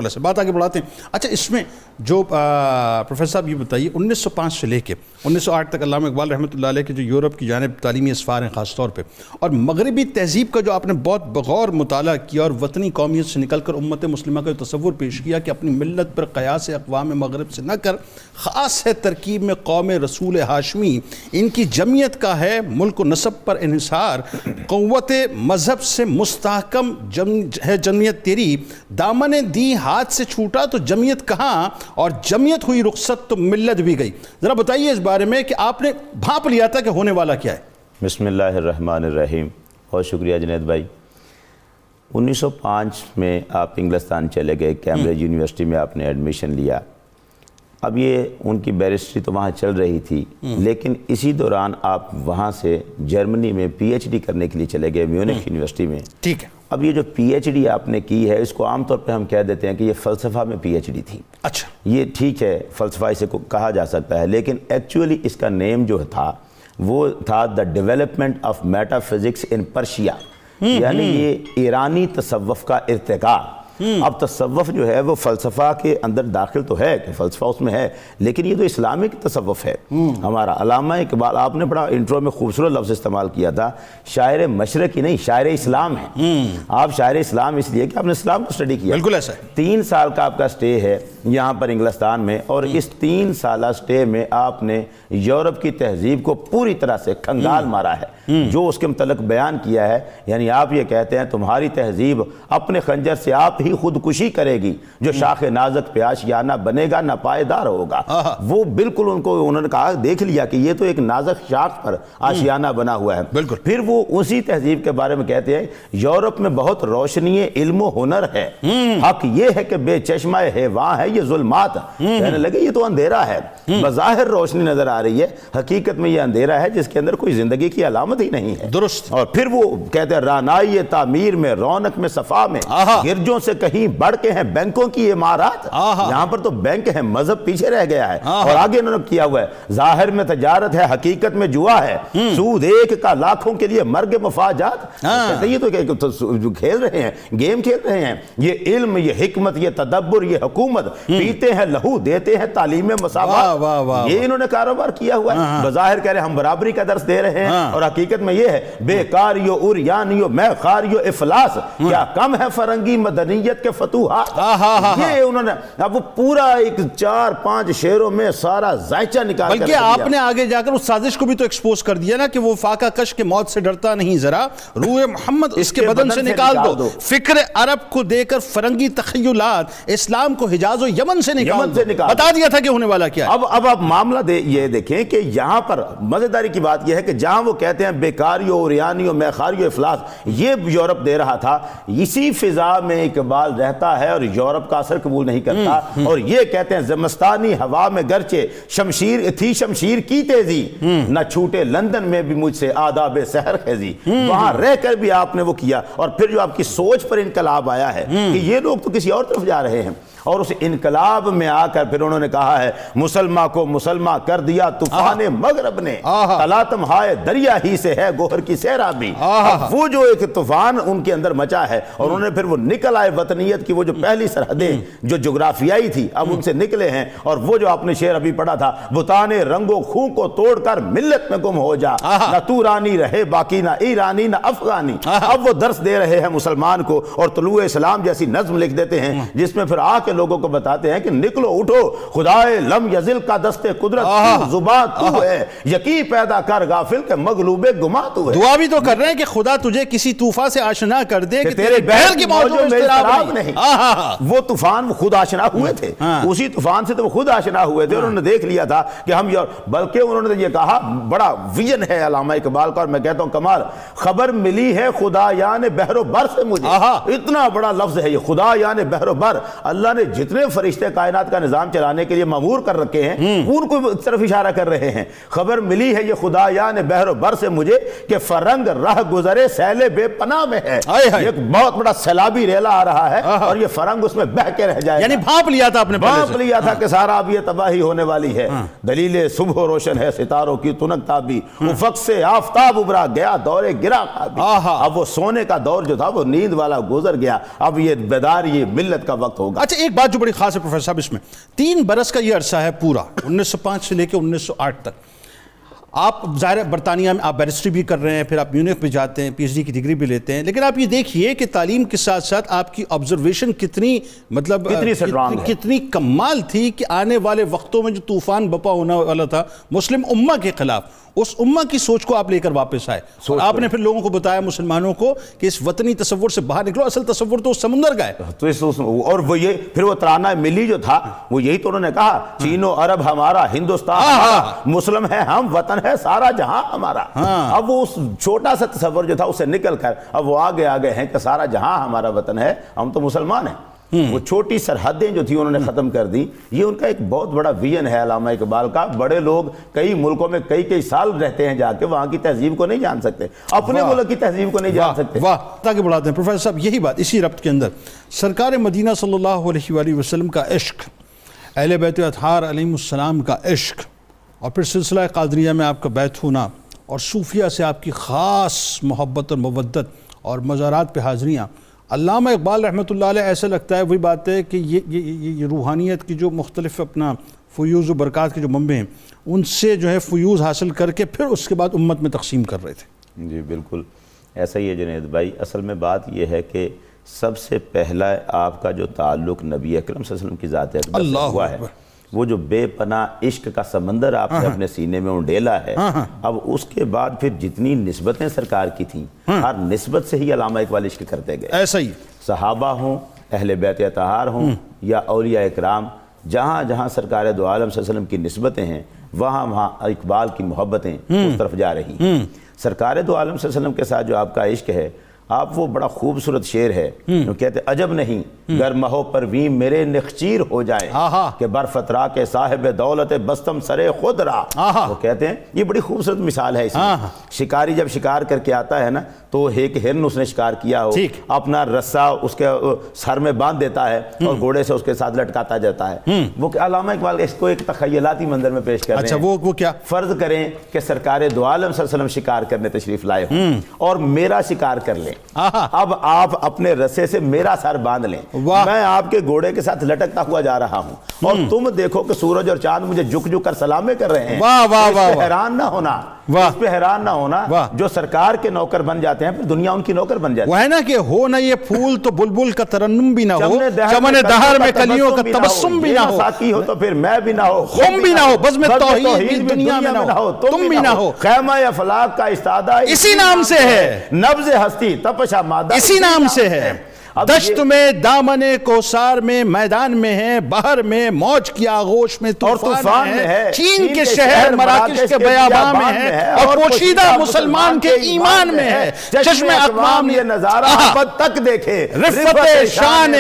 بالکل ایسے بات آگے بڑھاتے ہیں. اچھا اس میں جو پروفیسر صاحب یہ بتائیے 1905 سے لے کے 1908 تک علامہ اقبال رحمۃ اللہ علیہ کے جو یورپ کی جانب تعلیمی اسفار ہیں خاص طور پہ، اور مغربی تہذیب کا جو آپ نے بہت بغور مطالعہ کیا اور وطنی قومیت سے نکل کر امت مسلمہ کا جو تصور پیش کیا کہ اپنی ملت پر قیاس اقوام مغرب سے نہ کر، خاص ہے ترکیب میں قوم رسول ہاشمی، ان کی جمعیت کا ہے ملک و نسب پر انحصار، قوت مذہب سے مستحکم ہے جمعیت تیری، دامن دی ہاتھ سے چھوٹا تو جمعیت کہاں، اور جمعیت ہوئی رخصت تو ملت بھی گئی. ذرا بتائیے اس بارے میں کہ آپ نے بھانپ لیا تھا کہ ہونے والا کیا ہے. بسم اللہ الرحمن الرحیم. بہت شکریہ جنید بھائی. 1905 میں آپ انگلستان چلے گئے، کیمبرج یونیورسٹی میں آپ نے ایڈمیشن لیا. اب یہ ان کی بیرسٹری تو وہاں چل رہی تھی، لیکن اسی دوران آپ وہاں سے جرمنی میں پی ایچ ڈی کرنے کے لیے چلے گئے میونخ یونیورسٹی میں. ٹھیک ہے. اب یہ جو پی ایچ ڈی آپ نے کی ہے اس کو عام طور پہ ہم کہہ دیتے ہیں کہ یہ فلسفہ میں پی ایچ ڈی تھی. اچھا یہ ٹھیک ہے، فلسفہ اسے کہا جا سکتا ہے، لیکن ایکچولی اس کا نیم جو تھا وہ تھا the development of meta physics in Persia, یعنی یہ ایرانی تصوف کا ارتقاء. اب تصوف جو ہے وہ فلسفہ کے اندر داخل تو ہے کہ فلسفہ اس میں ہے، لیکن یہ تو اسلامک تصوف ہے ہمارا. علامہ اقبال، آپ نے بڑا انٹرو میں خوبصورت لفظ استعمال کیا تھا، شاعر مشرق ہی نہیں، شاعر اسلام ہے. آپ شاعر اسلام اس لیے کہ آپ نے اسلام کو اسٹڈی کیا. بالکل ایسا ہے. 3 سال کا آپ کا سٹے ہے یہاں پر انگلستان میں، اور اس 3 سالہ سٹے میں آپ نے یورپ کی تہذیب کو پوری طرح سے کھنگال مارا ہے، جو اس کے متعلق بیان کیا ہے. یعنی آپ یہ کہتے ہیں تمہاری تہذیب اپنے خنجر سے آپ ہی خودکشی کرے گی، جو شاخ نازک پہ آشیانہ بنے گا نہ پائیدار ہوگا. وہ بالکل انہوں نے کہا، دیکھ لیا کہ یہ تو ایک نازک شاخ پر آشیانہ بنا ہوا ہے. بالکل. پھر وہ اسی تہذیب کے بارے میں کہتے ہیں یورپ میں بہت روشنی علم و ہنر ہے، حق یہ ہے کہ بے چشمہ حیواں ہے یہ ظلمات. کہنے لگے یہ تو اندھیرا ہے، بظاہر روشنی نظر آ رہی ہے، حقیقت میں یہ اندھیرا ہے جس کے اندر کوئی زندگی کی علامت ہی نہیں ہے. درست. اور پھر وہ کہتے ہیں رانائی تعمیر میں، رونق میں، صفا میں، گرجوں سے کہیں بڑھ کے ہیں بینکوں کی عمارات. یہاں پر تو بینک ہے، مذہب پیچھے رہ گیا ہے. اور آگے انہوں نے کیا ہوا ہے، ظاہر میں تجارت ہے، حقیقت میں جوا ہے، سود ایک کا لاکھوں کے لیے مرگ مفاجات. کہتے ہیں یہ تو کھیل رہے ہیں، گیم کھیل رہے ہیں. یہ علم، یہ حکمت، یہ تدبر، یہ حکومت، پیتے ہیں لہو دیتے ہیں تعلیم مساوات، یہ انہوں نے کاروبار کیا ہوا ہے. بظاہر کہہ رہے ہم برابری کا درس دے رہے ہیں، اور حقیقت میں یہ ہے بیکاریو اریانیو میخاریو افلاس، کیا کم ہے فرنگی مدنیت کے فتوحات. یہ انہوں نے اب وہ پورا ایک 4-5 شعروں میں سارا ذائچہ نکال کر، بلکہ آپ نے آگے جا کر اس سازش کو بھی تو ایکسپوز کر دیا نا کہ وہ فاقہ کش کے موت سے ڈرتا نہیں، ذرا روح محمد اس کے بدن سے نکال دو، فکر عرب کو دے کر فرنگی تخیلات، اسلام کو حجاز و یمن سے نکال دو. بتا دیا تھا کہ ہونے والا کیا ہے. اب آپ معاملہ یہ دیکھیں کہ یہاں پر مزیداری کی بات یہ ہے کہ جہاں وہ کہتے ہیں بیکاریو اریانیو میخاریو افلاس، یہ یورپ دے رہا تھا، اسی فضا میں اقبال رہتا ہے اور یورپ کا اثر قبول نہیں کرتا. اور یہ کہتے ہیں زمستانی ہوا میں گرچہ شمشیر تھی شمشیر کی تیزی، نہ چھوٹے لندن میں بھی مجھ سے آداب سحر خیزی. وہاں رہ کر بھی آپ نے وہ کیا. اور پھر جو آپ کی سوچ پر انقلاب آیا ہے کہ یہ لوگ تو کسی اور طرف جا رہے ہیں، اور اس انقلاب میں آ کر پھر انہوں نے کہا ہے مسلمہ کو مسلمہ کر دیا طوفان مغرب نے، تلاطم ہائے دریا ہی سے ہے گوہر کی سیرابی. وہ جو ایک طوفان ان کے اندر مچا ہے، اور انہوں نے پھر وہ نکل آئے وطنیت کی وہ جو پہلی سرحدیں جو جغرافیائی تھی اب ان سے نکلے ہیں. اور وہ جو آپ نے شعر ابھی پڑھا تھا، بتانے رنگ و خوں کو توڑ کر ملت میں گم ہو جا، نہ تو رانی رہے باقی نہ ایرانی نہ افغانی. اب وہ درس دے رہے ہیں مسلمان کو، اور طلوع اسلام جیسی نظم لکھ دیتے ہیں جس میں پھر آ کے لوگوں کو بتاتے ہیں کہ نکلو اٹھو، خدائے لم یزل کا دست قدرت زباں تو ہے، یقین پیدا کر غافل کے مغلوب گما تو ہے. دعا بھی تو کر رہے ہیں کہ خدا تجھے کسی طوفان سے آشنا کر دے کہ تیرے بہر کی موجوں میں اضطراب نہیں. وہ طوفان خود آشنا ہوئے تھے، اسی طوفان سے تو وہ خود آشنا ہوئے تھے. اور انہوں نے دیکھ لیا تھا کہ ہم، بلکہ انہوں نے یہ کہا، بڑا ویژن ہے علامہ اقبال کا، اور میں کہتا ہوں کمال، خبر ملی ہے خدا یان بحر و بر سے مجھے. اتنا بڑا لفظ ہے یہ، خدا یان بحر و بر. اللہ نے جتنے فرشتے کائنات کا نظام چلانے کے لیے مامور کر رکھے ہیں ان کو طرف اشارہ کر رہے ہیں. خبر ملی ہے یہ خدا یان بحر و بر سے مجھے کہ فرنگ راہ گزرے سیل بے پناہ میں ہے. ایک بہت بڑا سیلابی ریلا آ رہا رہا ہے اور یہ فرنگ اس میں بہ کے رہ جائے گا. یعنی بھانپ لیا تھا اپنے پہلے سے. بھانپ لیا تھا کہ سارا اب یہ تباہی ہونے والی ہے. دلیل صبح روشن ہے ستاروں کی تنک تابی, افق سے آفتاب ابھرا گیا دورے گرا خوابی. اب وہ سونے کا دور جو تھا وہ نیند والا گزر گیا, اب یہ بیدار یہ ملت کا وقت ہوگا. اچھا ایک بات جو بڑی خاص ہے پروفیسر صاحب, اس میں 3 برس کا یہ عرصہ ہے پورا 1905 سے لے کے 1908 تک. آپ ظاہر ہے برطانیہ میں آپ بیرسٹری بھی کر رہے ہیں, پھر آپ میونخ بھی جاتے ہیں, پی ایچ ڈی کی ڈگری بھی لیتے ہیں, لیکن آپ یہ دیکھیے کہ تعلیم کے ساتھ ساتھ آپ کی آبزرویشن کتنی مطلب کتنی کمال تھی کہ آنے والے وقتوں میں جو طوفان بپا ہونے والا تھا مسلم امہ کے خلاف, اس امہ کی سوچ کو آپ لے کر واپس آئے. اور آپ نے پھر لوگوں کو بتایا مسلمانوں کو کہ اس وطنی تصور سے باہر نکلو, اصل تصور تو اس سمندر کا ہے. تو اور وہ یہ پھر وہ ترانہ ملی جو تھا وہ یہی تو انہوں نے کہا, چین و عرب ہمارا, ہندوستان ہمارا, مسلم ہے ہم, وطن ہے سارا جہاں ہمارا. اب وہ اس چھوٹا سا تصور جو تھا اسے نکل کر اب وہ آگے آگے ہیں کہ سارا جہاں ہمارا وطن ہے, ہم تو مسلمان ہیں. وہ چھوٹی سرحدیں جو تھی انہوں نے ختم کر دی. یہ ان کا ایک بہت بڑا ویژن ہے علامہ اقبال کا. بڑے لوگ کئی ملکوں میں کئی سال رہتے ہیں جا کے, وہاں کی تہذیب کو نہیں جان سکتے, اپنے ملک کی تہذیب کو نہیں جان سکتے. واہ, تاکہ بڑھاتے ہیں پروفیسر صاحب یہی بات اسی ربط کے اندر سرکار مدینہ صلی اللہ علیہ وآلہ وسلم کا عشق, اہل بیت اطہار علیہم السلام کا عشق, اور پھر سلسلہ قادریہ میں آپ کا بیعت ہونا, اور صوفیہ سے آپ کی خاص محبت اور مودت, اور مزارات پہ حاضریاں. علامہ اقبال رحمۃ اللہ علیہ ایسا لگتا ہے وہی بات ہے کہ یہ روحانیت کی جو مختلف اپنا فیوز و برکات کے جو منبع ہیں ان سے جو ہے فیوز حاصل کر کے پھر اس کے بعد امت میں تقسیم کر رہے تھے. جی بالکل ایسا ہی ہے جنید بھائی. اصل میں بات یہ ہے کہ سب سے پہلا آپ کا جو تعلق نبی اکرم صلی اللہ علیہ وسلم کی ذات اقدس سے ہوا ہے, وہ جو بے پناہ عشق کا سمندر آپ نے اپنے سینے میں انڈیلا ہے, اب اس کے بعد پھر جتنی نسبتیں سرکار کی تھیں ہر نسبت سے ہی علامہ اقبال عشق کرتے گئے. ایسا ہی صحابہ ہوں, اہل بیت اطہار ہوں یا اولیاء اکرام, جہاں جہاں سرکار دو عالم صلی اللہ علیہ وسلم کی نسبتیں ہیں وہاں وہاں اقبال کی محبتیں اس طرف جا رہی ہیں. سرکار دو عالم صلی اللہ علیہ وسلم کے ساتھ جو آپ کا عشق ہے, آپ وہ بڑا خوبصورت شعر ہے جو کہتے عجب نہیں گر مہو پروین میرے نخچیر ہو جائے کہ برفترا کے صاحب دولت بستم سرے خود را. وہ کہتے ہیں یہ بڑی خوبصورت مثال ہے اس میں. شکاری جب شکار کر کے آتا ہے نا تو ایک ہرن اس نے شکار کیا ہو, اپنا رسہ اس کے سر میں باندھ دیتا ہے اور گھوڑے سے اس کے ساتھ لٹکاتا جاتا ہے. وہ علامہ اقبال اس کو ایک تخیلاتی منظر میں پیش کر رہے ہیں. اچھا وہ کیا؟ فرض کریں کہ سرکار دو عالم صلی اللہ علیہ وسلم شکار کرنے تشریف لائے ہوں اور میرا شکار کر لیں, اب آپ اپنے رسے سے میرا سر باندھ لیں, میں آپ کے گھوڑے کے ساتھ لٹکتا ہوا جا رہا ہوں اور تم دیکھو کہ سورج اور چاند مجھے جھک جھک کر سلامیں کر رہے ہیں. اس پہ حیران نہ ہونا, اس پہ حیران نہ ہونا, جو سرکار کے نوکر بن جاتے ہیں پھر دنیا ان کی نوکر بن جاتی ہے. وہ ہے نا کہ ہو نہ یہ پھول تو بلبل کا ترنم بھی نہ ہو, چمن دہر میں کلیوں کا تبسم بھی نہ ہو, ساکی ہو تو پھر میں بھی نہ ہو, خم بھی نہ ہو, بزم توحید بھی دنیا میں نہ ہو, تم بھی نہ ہو. خیمہ افلاک کا استادہ اسی نام سے ہے, نبض ہستی تپشا مادہ اسی نام سے ہے. دشت میں دامن کوثر میں میدان میں ہے, بحر میں موج کی آغوش میں طوفان ہے, چین کے شہر مراکش کے بیاباں میں ہے, اور پوشیدہ مسلمان کے ایمان میں ہے. چشم اقوام یہ نظارہ ابد تک دیکھے, رفت شان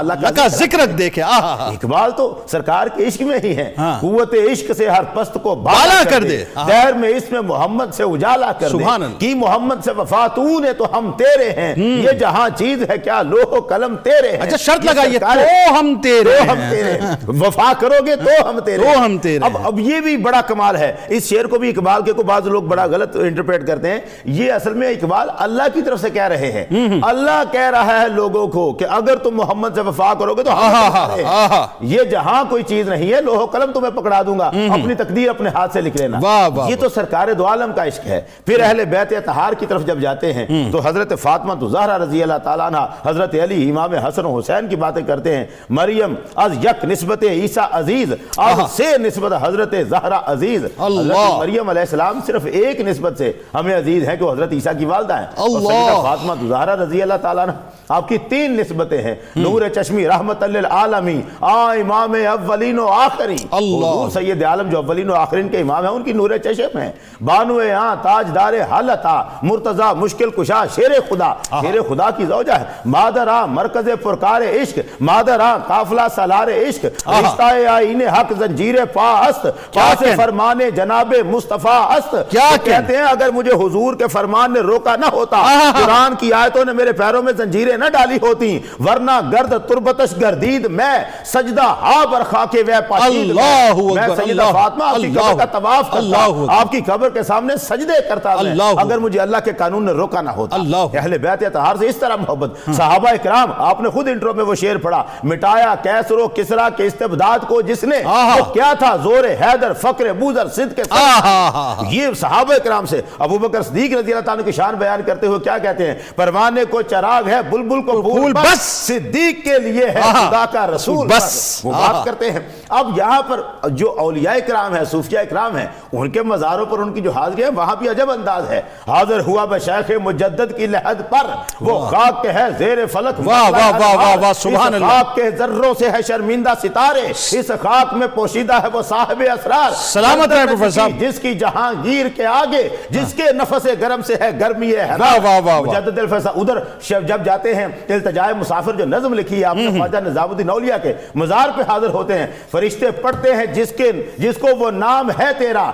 لکا ذکر دیکھے. اقبال تو سرکار کے عشق میں ہی ہے, قوت عشق سے ہر پست کو بالا کر دے, دہر میں اس میں محمد سے اجالا کر دے, کی محمد سے وفا تو نے تو ہم تیرے ہیں, یہ جہاں چیز ہے کیا لوح و قلم تیرے ہیں. اچھا شرط لگائیے تو ہم تیرے ہیں, وفا کرو گے تو ہم تیرے. اب یہ بھی بڑا کمال ہے اس شعر کو بھی اقبال کے کو بعض لوگ بڑا غلط انٹرپریٹ کرتے ہیں. یہ اصل میں اقبال اللہ کی طرف سے کہہ رہے ہیں. اللہ کہہ رہا ہے لوگوں کو کہ اگر تم محمد سے وفا کرو گے تو یہ جہاں کوئی چیز نہیں ہے, لوح و قلم تمہیں پکڑا دوں گا, اپنی تقدیر اپنے ہاتھ سے لکھ لینا. یہ تو سرکار دو عالم کا عشق ہے. پھر اہل بیت اطہار کی طرف جب جاتے ہیں تو حضرت فاطمہ زہرا رضی اللہ تعالیٰ عنہ, حضرت علی امام حسن و حسین کی باتیں کرتے ہیں. مریم از یک نسبت عیسیٰ عزیز, از سے نسبت حضرت زہرا عزیز. حضرت مریم علیہ السلام صرف ایک نسبت سے ہمیں عزیز ہیں کہ وہ حضرت عیسیٰ کی والدہ ہیں. اور سیدہ فاطمہ زہرا رضی اللہ تعالیٰ عنہ آپ کی 3 نسبتیں ہیں. نور چشمی رحمت للعالمین, امام اولین و آخرین. حضور سید عالم جو اولین و آخرین کے امام ہیں ان کی نور چشم ہیں. بانو تاجدار حالتا, مرتضی مشکل کشا, شیر خدا, شیر خدا کی زوجہ ہے. مادرا مرکز پرکار عشق، مادرا قافلہ سالار عشق، رشتہ آئین حق زنجیر پا است، پاس فرمان جناب مصطفیٰ است۔ کہتے ہیں اگر مجھے حضور کے فرمان نے روکا نہ ہوتا، قرآن کی آیتوں نے میرے پیروں میں زنجیریں نہ ڈالی ہوتی، ورنہ گرد تربتش گردید میں سجدہ ہا بر خاک وے پاشید، میں سیدہ فاطمہ آپ کی قبر کا طواف کرتا، آپ کی قبر کے سامنے سجدے کرتا میں، اگر مجھے اللہ کے قانون نے روکا نہ ہوتا۔ اہل بیت اطہار سے اس طرح محبت۔ صحابہ اکرام، آپ نے خود انٹرو میں وہ شعر پڑھا، مٹایا کیسر و کسرا کے استبداد کو جس نے، وہ کیا تھا زور حیدر فقر بوذر صدق کے ساتھ۔ یہ صحابہ اکرام سے ابو بکر صدیق رضی اللہ تعالیٰ کی شان بیان کرتے ہوئے کیا کہتے ہیں؟ پروانے کو چراغ ہے بلبل کو پھول بس، صدیق کے لیے ہے خدا کا رسول بس۔ وہ بات کرتے ہیں۔ اب یہاں پر جو اولیاء اکرام ہیں، صوفیاء اکرام ہیں، ان کے مزاروں پر ان کی جو حاضری ہے وہاں بھی عجب انداز ہے۔ حاضر ہوا بشیخ مجدد کی لحد پر، وہ خاک کے ہے زیر فلک، واہ واہ واہ واہ واہ سبحان اللہ۔ خاک کے ذروں سے ہے شرمندہ ستارے، اس خاک میں پوشیدہ ہے وہ صاحب اسرار۔ سلامت رہے پروفیسر صاحب۔ جس کی جہانگیر کے آگے، جس کے نفس گرم سے ہے گرمی ہے مجدد الفیض۔ ادھر جب جاتے ہیں التجائے مسافر جو نظم لکھی ہے آپ نے خواجہ نظام الدین اولیاء کے، مزار پہ حاضر ہوتے ہیں، فرشتے پڑھتے ہیں جس کو وہ نام ہے تیرا،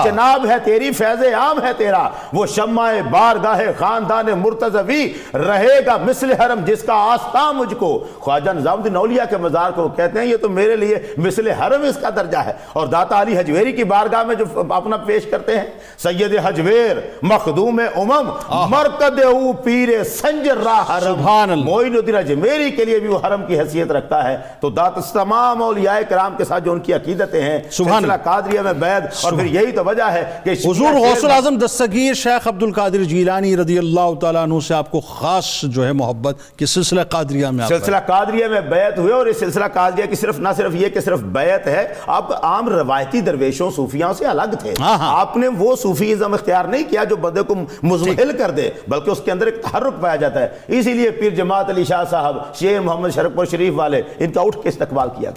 جناب ہے تیری، فیض عام ہے تیرا، وہ شمع بارگاہ خاندان مرتضوی رہے گا مثل حرم جس کا آستان مجھ کو۔ خواجہ نظام الدین اولیاء کے مزار کو کہتے ہیں یہ تو میرے لیے مثل حرم اس کا درجہ ہے۔ اور داتا علی حجویری کی بارگاہ میں جو اپنا پیش کرتے ہیں، سید حجویر مخدوم امم مرکد او پیر سنجر راہ حرم، معین الدین اجمیری کے لیے بھی وہ حرم کی حیثیت رکھتا ہے۔ تو تمام اولیاء کرام کے ساتھ جو ان کی عقیدتیں ہیں، سلسلہ قادریہ میں بیعت، اور پھر یہی تو وجہ ہے کہ حضور غوث الاعظم دستگیر شیخ عبد القادر جیلانی رضی اللہ تعالیٰ عنہ سے آپ کو خاص جو ہے محبت کہ سلسلہ قادریہ میں سلسلہ قادریہ میں بیعت ہوئے۔ اور اس سلسلہ قادریہ کی نہ صرف یہ کہ صرف بیعت ہے، آپ عام روایتی درویشوں صوفیوں سے الگ تھے۔ آپ نے وہ صوفیزم اختیار نہیں کیا جو بندے کو مزمحل کر دے، بلکہ اس کے اندر ایک تحرک پایا جاتا ہے۔ اسی لیے پیر جماعت علی شاہ صاحب، شیر محمد شرف پور شریف والے، ان کا اٹھ کے استقبال کیا۔